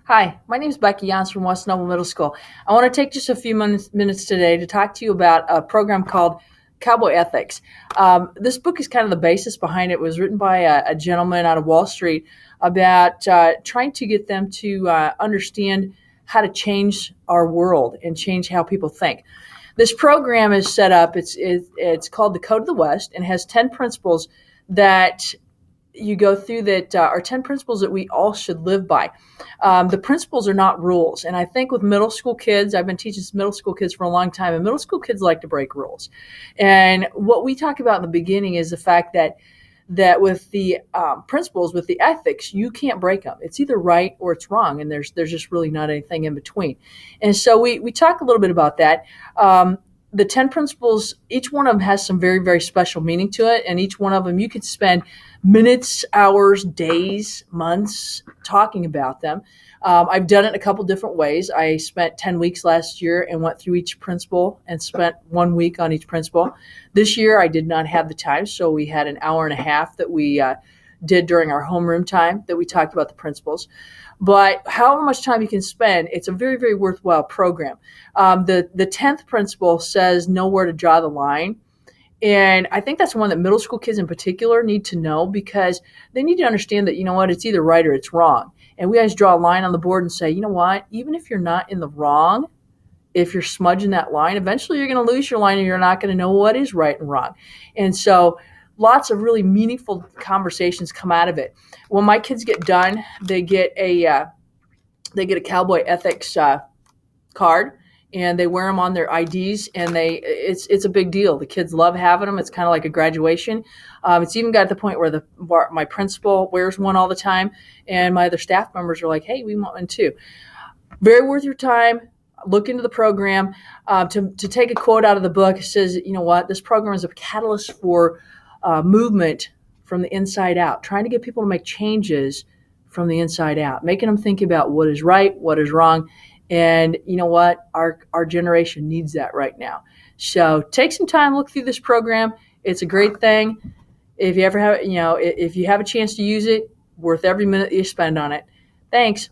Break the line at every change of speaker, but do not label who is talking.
Hi, my name is Becky Jans from West Noble Middle School. I want to take just a few minutes today to talk to you about a program called Cowboy Ethics. This book is kind of the basis behind it. It was written by a gentleman out of Wall Street about trying to get them to understand how to change our world and change how people think. This program is set up, it's called the Code of the West, and has 10 principles that you go through that are 10 principles that we all should live by. The principles are not rules. And I think with middle school kids, I've been teaching middle school kids for a long time, and middle school kids like to break rules. And what we talk about in the beginning is the fact that with the principles, with the ethics, you can't break them. It's either right or it's wrong, and there's just really not anything in between. And so we talk a little bit about that. The 10 principles, each one of them has some very, very special meaning to it. And each one of them, you could spend minutes, hours, days, months talking about them. I've done it in a couple different ways. I spent 10 weeks last year and went through each principle and spent 1 week on each principle. This year, I did not have the time, so we had an hour and a half that we did during our homeroom time that we talked about the principles. But however much time you can spend, it's a very, very worthwhile program. The 10th principle says know where to draw the line. And I think that's one that middle school kids in particular need to know, because they need to understand that, you know what, it's either right or it's wrong. And we guys draw a line on the board and say, you know what, even if you're not in the wrong, if you're smudging that line, eventually you're going to lose your line and you're not going to know what is right and wrong. And so lots of really meaningful conversations come out of it. When my kids get done, they get a cowboy ethics card, and they wear them on their IDs, and it's a big deal. The kids love having them. It's kind of like a graduation. It's even got to the point where my principal wears one all the time, and my other staff members are like, hey, we want one too. Very worth your time. Look into the program. To take a quote out of the book, it says, you know what, this program is a catalyst for movement from the inside out, trying to get people to make changes from the inside out, making them think about what is right, what is wrong. And you know what? Our generation needs that right now. So take some time, look through this program. It's a great thing. If you ever have, if you have a chance to use it, worth every minute you spend on it. Thanks.